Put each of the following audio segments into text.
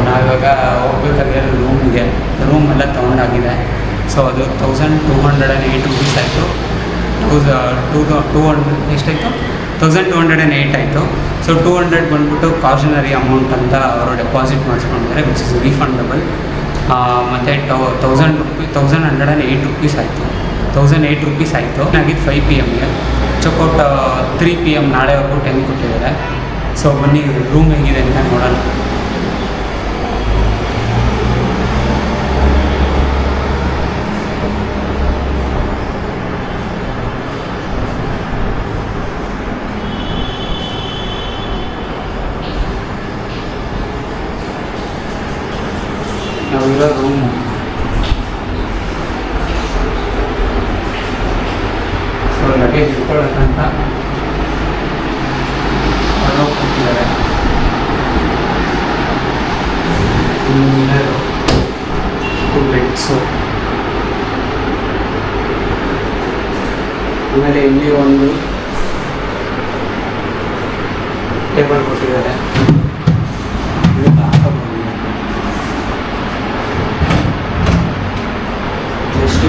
ನಾವಿವಾಗ ಹೋಗ್ಬೇಕಾದ್ರೆ ರೂಮ್ಗೆ ರೂಮ್ ಎಲ್ಲ ತೊಗೊಂಡಾಗಿದೆ. ಸೊ ಅದು 1208 ರುಪೀಸ್ ಆಯಿತು. 200 ಎಷ್ಟಾಯಿತು? 1208 ಆಯಿತು. ಸೊ 200 ಬಂದ್ಬಿಟ್ಟು ಕಾಷನರಿ ಅಮೌಂಟ್ ಅಂತ ಅವರು ಡೆಪಾಸಿಟ್ ಮಾಡಿಸ್ಕೊಂಡಿದ್ದಾರೆ, ವಿಚ್ ಇಸ್ ರೀಫಂಡಬಲ್. ಮತ್ತು 1108 ರುಪೀಸ್ ಆಯಿತು. 1008 ರುಪೀಸ್ ಆಯಿತು. ಆಗಿದ್ದು 5 PM ಚೆಕ್ಔಟ್ 3 PM ನಾಳೆವರೆಗೂ ಟೈಮ್ ಕೊಟ್ಟಿದ್ದಾರೆ. ಸೊ ಬನ್ನಿ ರೂಮ್ ಹೇಗಿದೆ ಅಂತ ನೋಡೋಣ. ನಾವಿರೋ ರೂಮು ಸೊ ಲಗೇಜ್ ಇಟ್ಕೊಳ್ಳೋಕ್ಕಂತ ಕೊಟ್ಟಿದ್ದಾರೆ. ಮಿರರು, 2 ಬೆಡ್ಸು, ಆಮೇಲೆ ಇಲ್ಲಿ ಒಂದು ಟೇಬಲ್ ಕೊಟ್ಟಿದ್ದಾರೆ. ಜಸ್ಟ್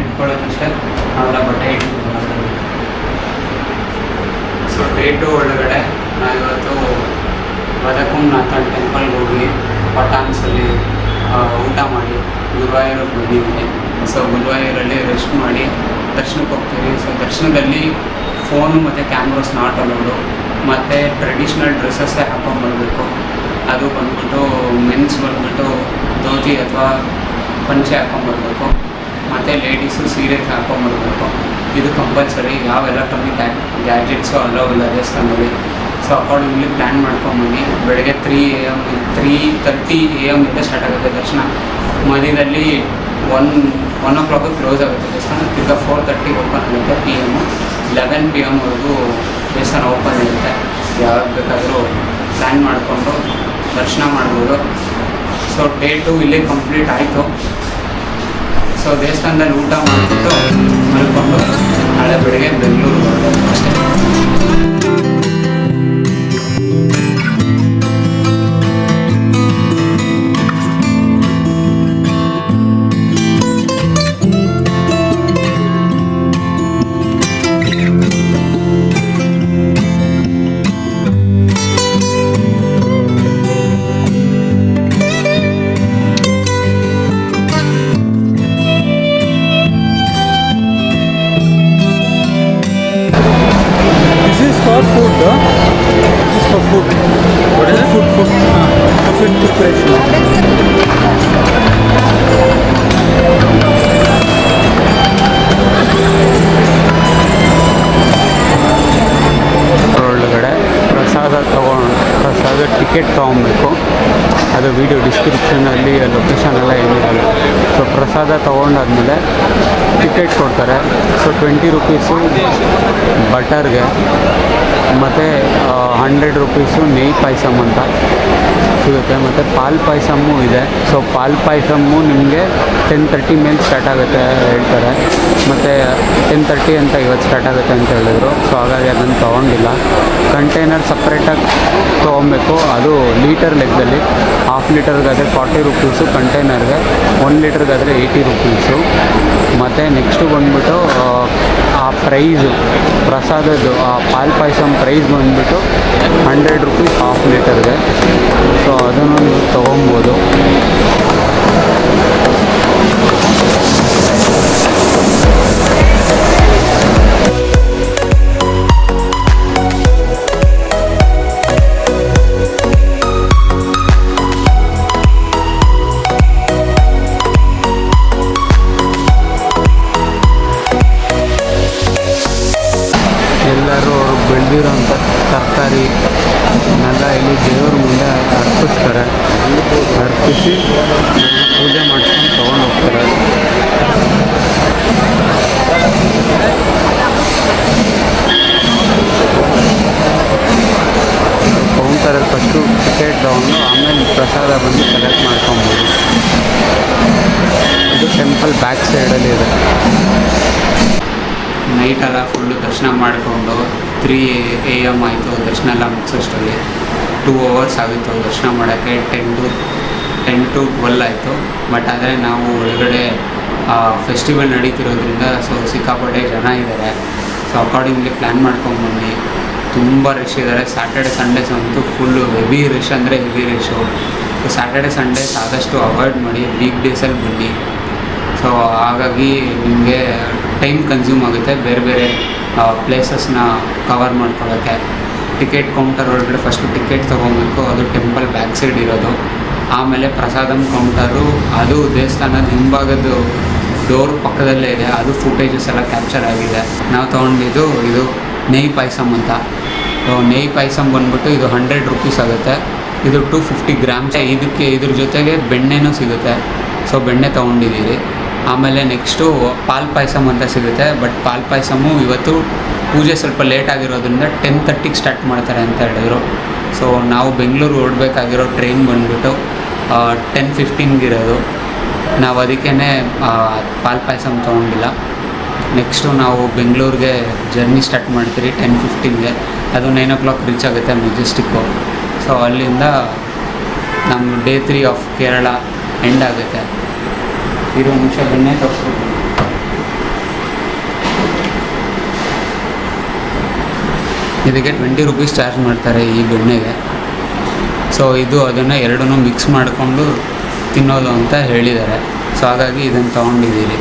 ಇಟ್ಕೊಳ್ಳೋದಷ್ಟೇ, ಅವರ ಬಟ್ಟೆ ಇಟ್ಕೊಳ್ಳೋದು. ಸೊ ಡೇ 2 ಒಳಗಡೆ ನಾವಿವತ್ತು ವದಕುಂನಾಥನ್ ಟೆಂಪಲ್ಗೆ ಹೋಗಿ ಪಟಾನ್ಸಲ್ಲಿ ಊಟ ಮಾಡಿ ಗುರುವಾಯೂರಿಗೆ ಬಂದಿದ್ದೀನಿ. ಸೊ ಗುರುವಾಯೂರಲ್ಲಿ ರೆಸ್ಟ್ ಮಾಡಿ ದರ್ಶನಕ್ಕೆ ಹೋಗ್ತೀವಿ. ಸೊ ದರ್ಶನದಲ್ಲಿ ಫೋನು ಮತ್ತು ಕ್ಯಾಮ್ರಾಸ್ ನಾಟ್ ಅಲೋಡು, ಮತ್ತು ಟ್ರೆಡಿಷ್ನಲ್ ಡ್ರೆಸ್ಸಸ್ಸೇ ಹಾಕ್ಕೊಂಬರ್ಬೇಕು. ಅದು ಬಂದ್ಬಿಟ್ಟು ಮೆನ್ಸ್ ಬಂದ್ಬಿಟ್ಟು ಧೋತಿ ಅಥವಾ ಪಂಚೆ ಹಾಕ್ಕೊಂಬರ್ಬೇಕು, ಮತ್ತು ಲೇಡೀಸು ಸೀರೆ ಹಾಕ್ಕೊಂಬರ್ಬೇಕು. ಇದು ಕಂಪಲ್ಸರಿ. ಯಾವ ಎಲೆಕ್ಟ್ರಾನಿಕ್ ಗ್ಯಾಜೆಟ್ಸು ಅಲೋ ಇಲ್ಲ ದೇವಸ್ಥಾನದಲ್ಲಿ. ಸೊ ಅಕಾರ್ಡಿಂಗ್ಲಿ ಪ್ಲ್ಯಾನ್ ಮಾಡ್ಕೊಂಬನ್ನಿ. ಬೆಳಗ್ಗೆ 3:30 AM ಸ್ಟಾರ್ಟ್ ಆಗುತ್ತೆ ದರ್ಶನ. ಮಧ್ಯದಲ್ಲಿ 1 o'clock ಕ್ಲೋಸ್ ಆಗುತ್ತೆ ದೇವಸ್ಥಾನ. ಈಗ 4:30 ಓಪನ್ ಆಗುತ್ತೆ PM. 11 PM ವರೆಗೂ ದೇವಸ್ಥಾನ ಓಪನ್ ಇರುತ್ತೆ. ಯಾವಾಗ ಬೇಕಾದರೂ ಪ್ಲ್ಯಾನ್ ಮಾಡಿಕೊಂಡು ದರ್ಶನ ಮಾಡ್ಬೋದು. ಸೊ ಡೇ 2 ಇಲ್ಲೇ ಕಂಪ್ಲೀಟ್ ಆಯಿತು. ಸೊ ದೇವಸ್ಥಾನದಲ್ಲಿ ಊಟ ಮಾಡಿಬಿಟ್ಟು ಮಲ್ಕೊಂಡು ನಾಳೆ ಬೆಳಗ್ಗೆ ಬೆಂಗಳೂರು ಬರಬೇಕು ಅಷ್ಟೇ. ಒಳಗಡೆ ಪ್ರಸಾದ ಟಿಕೆಟ್ ತೊಗೊಬೇಕು. ಅದು ವಿಡಿಯೋ ಡಿಸ್ಕ್ರಿಪ್ಷನಲ್ಲಿ ಲೊಕೇಶನ್ ಎಲ್ಲ ಏನಿರಲ್ಲ. ಸೊ ಪ್ರಸಾದ ತೊಗೊಂಡಾದ್ಮೇಲೆ ಟಿಕೆಟ್ ಕೊಡ್ತಾರೆ. ಸೊ 20 ರುಪೀಸು ಬಟರ್ಗೆ, ಮತ್ತು 100 ರುಪೀಸು ನೆಯ್ ಪಾಯಸಮ್ ಅಂತ ಸಿಗುತ್ತೆ. ಮತ್ತು ಪಾಲ್ ಪಾಯಸಮ್ಮು ಇದೆ. ಸೊ ಪಾಲ್ ಪಾಯಸಮ್ಮು ನಿಮಗೆ 10:30 ಮೇಲೆ ಸ್ಟಾರ್ಟ್ ಆಗುತ್ತೆ ಹೇಳ್ತಾರೆ. ಮತ್ತು 10:30 ಅಂತ ಇವತ್ತು ಸ್ಟಾರ್ಟ್ ಆಗುತ್ತೆ ಅಂತ ಹೇಳಿದ್ರು. ಸೊ ಹಾಗಾಗಿ ಅದನ್ನು ತೊಗೊಂಡಿಲ್ಲ. ಕಂಟೈನರ್ ಸಪ್ರೇಟಾಗಿ ತೊಗೊಬೇಕು. ಅದು ಲೀಟರ್ ಲೆಕ್ಕದಲ್ಲಿ. 1/2 ಲೀಟರ್ಗಾದರೆ 40 ರುಪೀಸು ಕಂಟೈನರ್ಗೆ, 1 ಲೀಟರ್ಗಾದರೆ 80 ರುಪೀಸು. ಮತ್ತು ನೆಕ್ಸ್ಟು ಬಂದುಬಿಟ್ಟು ಆ ಪ್ರೈಸು ಪ್ರಸಾದದ್ದು ಆ ಪಾಲ್ ಪಾಯಸಮ್ ಪ್ರೈಸ್ ಬಂದುಬಿಟ್ಟು 100 ರುಪೀಸ್ 1/2 ಲೀಟರ್ಗೆ. ಸೊ ಅದನ್ನು ನೀವು ತೊಗೊಬೋದು. ಎಲ್ಲರೂ ಅವರು ಬೆಳೆದಿರೋಂಥ ತರಕಾರಿ ನೆಲ್ಲ ಇಲ್ಲಿ ದೇವ್ರ ಮುಂದೆ ಅರ್ಪಿಸ್ತಾರೆ. ಅರ್ಪಿಸಿ ಪೂಜೆ ಮಾಡಿಸ್ಕೊಂಡು ತೊಗೊಂಡು ಹೋಗ್ತಾರೆ. ಕೌಂಟರಲ್ಲಿ ಫಸ್ಟು ಟಿಕೆಟ್ ತೊಗೊಂಡು ಆಮೇಲೆ ಪ್ರಸಾದ ಬಂದು ಕಲೆಕ್ಟ್ ಮಾಡ್ಕೊಬೋದು. ಇದು ಟೆಂಪಲ್ ಬ್ಯಾಕ್ ಸೈಡಲ್ಲಿ ಇದೆ. ನೈಟೆಲ್ಲ ಫುಲ್ಲು ದರ್ಶನ ಮಾಡಿಕೊಂಡು 3 AM ಆಯಿತು ದರ್ಶನ ಎಲ್ಲ ಮುಗಿಸೋಷ್ಟರಲ್ಲಿ. 2 hours ಆಗಿತ್ತು ದರ್ಶನ ಮಾಡೋಕ್ಕೆ. 10 to 12 ಆಯಿತು. ಬಟ್ ಆದರೆ ನಾವು ಒಳಗಡೆ ಫೆಸ್ಟಿವಲ್ ನಡೀತಿರೋದ್ರಿಂದ ಸೊ ಸಿಕ್ಕಾಪಟ್ಟೆ ಜನ ಇದ್ದಾರೆ. ಸೊ ಅಕಾರ್ಡಿಂಗ್ಲಿ ಪ್ಲ್ಯಾನ್ ಮಾಡ್ಕೊಂಡ್ಬಂದು ತುಂಬ ರಶ್ ಇದ್ದಾರೆ. ಸ್ಯಾಟರ್ಡೆ ಸಂಡೇಸ್ ಅಂತೂ ಫುಲ್ಲು ಹೆವಿ ರಶ್ ಅಂದರೆ heavy rush. So Saturday Sundays ಆದಷ್ಟು ಅವಾಯ್ಡ್ ಮಾಡಿ, ವೀಕ್ ಡೇಸಲ್ಲಿ ಬನ್ನಿ. ಸೊ ಹಾಗಾಗಿ ನಿಮಗೆ ಟೈಮ್ ಕನ್ಸ್ಯೂಮ್ ಆಗುತ್ತೆ ಬೇರೆ ಬೇರೆ ಪ್ಲೇಸಸ್ನ ಕವರ್ ಮಾಡ್ಕೊಳ್ಳೋಕ್ಕೆ. ಟಿಕೆಟ್ ಕೌಂಟರ್ ಒಳಗಡೆ ಫಸ್ಟು ಟಿಕೆಟ್ ತೊಗೊಬೇಕು, ಅದು ಟೆಂಪಲ್ ಬ್ಯಾಕ್ ಸೈಡ್ ಇರೋದು. ಆಮೇಲೆ ಪ್ರಸಾದಮ್ ಕೌಂಟರು, ಅದು ದೇವಸ್ಥಾನದ ಹಿಂಭಾಗದ ಡೋರ್ ಪಕ್ಕದಲ್ಲೇ ಇದೆ. ಅದು ಫುಟೇಜಸ್ ಎಲ್ಲ ಕ್ಯಾಪ್ಚರ್ ಆಗಿದೆ. ನಾವು ತೊಗೊಂಡಿದ್ದು ಇದು ನೆಯ್ ಪಾಯಸಮ್ ಅಂತ. ಸೊ ನೆಯ್ ಪಾಯಸಮ್ ಬಂದ್ಬಿಟ್ಟು ಇದು 100 rupees ಆಗುತ್ತೆ. ಇದು 250 grams. ಇದ್ರ ಜೊತೆಗೆ ಬೆಣ್ಣೆನೂ ಸಿಗುತ್ತೆ. ಸೊ ಬೆಣ್ಣೆ ತೊಗೊಂಡಿದ್ದೀರಿ. ಆಮೇಲೆ ನೆಕ್ಸ್ಟು ಪಾಲ್ ಪಾಯಸಮ್ ಅಂತ ಸಿಗುತ್ತೆ. ಬಟ್ ಪಾಲ್ ಪಾಯಸಮು ಇವತ್ತು ಪೂಜೆ ಸ್ವಲ್ಪ ಲೇಟ್ ಆಗಿರೋದ್ರಿಂದ 10:30ಗೆ ಸ್ಟಾರ್ಟ್ ಮಾಡ್ತಾರೆ ಅಂತ ಹೇಳಿದ್ರು. ಸೊ ನಾವು ಬೆಂಗಳೂರು ಹೊರಡಬೇಕಾಗಿರೋ ಟ್ರೈನ್ ಬಂದುಬಿಟ್ಟು 10:15 ಇರೋದು. ನಾವು ಅದಕ್ಕೇ ಪಾಲ್ ಪಾಯಸಮ್ ತೊಗೊಂಡಿಲ್ಲ. ನೆಕ್ಸ್ಟು ನಾವು ಬೆಂಗಳೂರಿಗೆ ಜರ್ನಿ ಸ್ಟಾರ್ಟ್ ಮಾಡ್ತೀರಿ 10:15ಗೆ. ಅದು 9 o'clock ರೀಚ್ ಆಗುತ್ತೆ ಮೆಜೆಸ್ಟಿಕ್ಕು. ಸೊ ಅಲ್ಲಿಂದ ನಮ್ಮ ಡೇ 3 ಆಫ್ ಕೇರಳ ಎಂಡ್ ಆಗುತ್ತೆ. ಇರೋ ನಿಮಿಷ ಬೆಣ್ಣೆ ತರಿಸ್ಬೋದು. ಇದಕ್ಕೆ 20 rupees ಚಾರ್ಜ್ ಮಾಡ್ತಾರೆ ಈ ಬೆಣ್ಣೆಗೆ. ಸೊ ಇದು ಅದನ್ನು ಎರಡನ್ನೂ ಮಿಕ್ಸ್ ಮಾಡಿಕೊಂಡು ತಿನ್ನೋದು ಅಂತ ಹೇಳಿದ್ದಾರೆ. ಸೊ ಹಾಗಾಗಿ ಇದನ್ನು ತೊಗೊಂಡಿದ್ದೀರಿ.